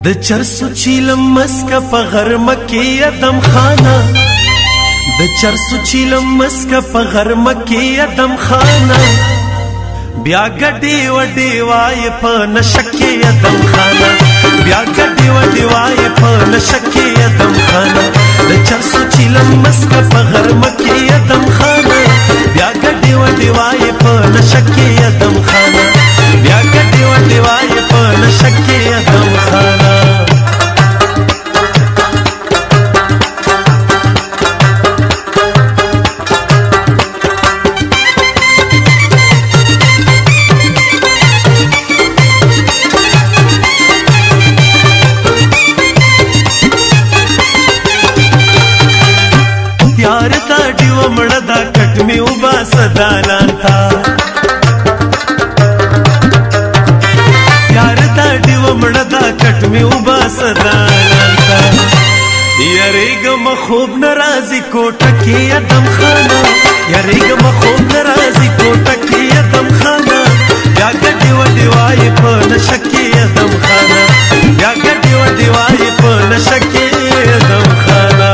د چرسو چیلم مسکه په غرمه کې ادم خانه د چرسو چیلم مسکه په غرمه کې ادم خانه بیا ګډي وډي وای په نشکه ادم خانه بیا ګډي وډي وای په نشکه ادم خانه د چرسو چیلم مسکه په غرمه کې ادم خانه بیا ګډي وډي وای په نشکه ادم خانه بیا ګډي وډي وای په نشکه ادم خانه यार ता डिव मड़दा कट में उबा सदालान था यार ता डिव मड़दा कट में उबा सदालान था यारेग मखूब नाराजी कोटा की अदम खाना यारेग मखूब नाराजी कोटा की अदम खाना या गड्डी वडिवाई पण शक्की अदम खाना या गड्डी वडिवाई पण शक्की अदम खाना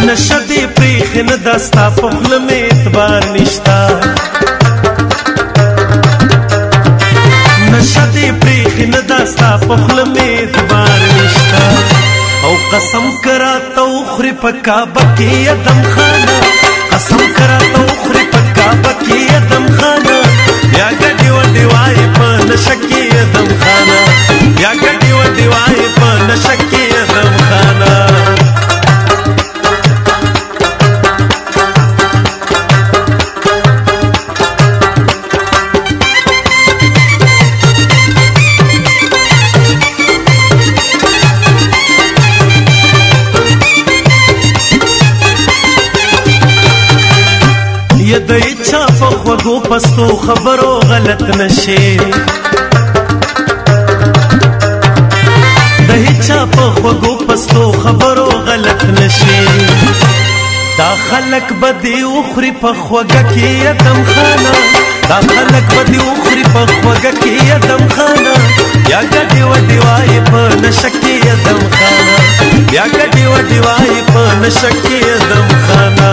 नशदे प्रेखन दस्ता पखल में एतबार निश्ता नशदे प्रेखन दस्ता पखल में एतबार निश्ता औ कसम करा तो उखरी पक्का बकी अदम खाना कसम करा तो उखरी पक्का बकी अदम खाना या गड्डी वड्डी वाई पन शक्की अदम खाना या गड्डी वड्डी वाई पन शक्की अदम खाना ये द इच्छा पखवगो पस्तो खबरो गलत नशे द इच्छा पखवगो पस्तो खबरो गलत नशे दा खलक बदी उखरी पखवगा की अदम खाना दा खलक बदी उखरी पखवगा की अदम खाना या गड्डी वड्डी वाई पण शक्की अदम खाना या गड्डी वड्डी वाई पण शक्की अदम खाना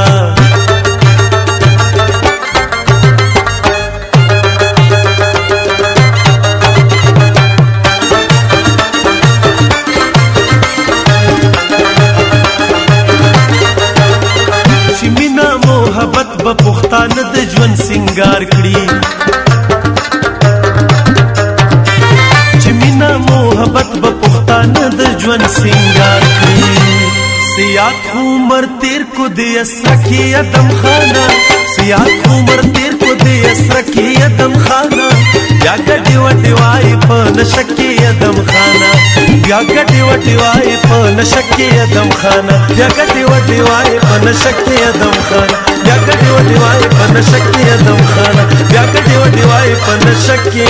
मोहब्बत बपुख्तान द जवन सिंगार कड़ी चिमिना मोहब्बत बपुख्तान द जवन सिंगार कड़ी सियात उमर तेर को दे असरकी अदम खाना सियात उमर तेर को दे असरकी अदम खाना या गड्डी वड्डी वाई पण शक्की अदम खाना या गड्डी वड्डी वाई पण शक्की अदम खाना या गड्डी वड्डी वाई पण शक्की अदम खाना या गड्डी वड्डी वाई पण शक्की अदम खाना या गड्डी वड्डी वाई पण शक्की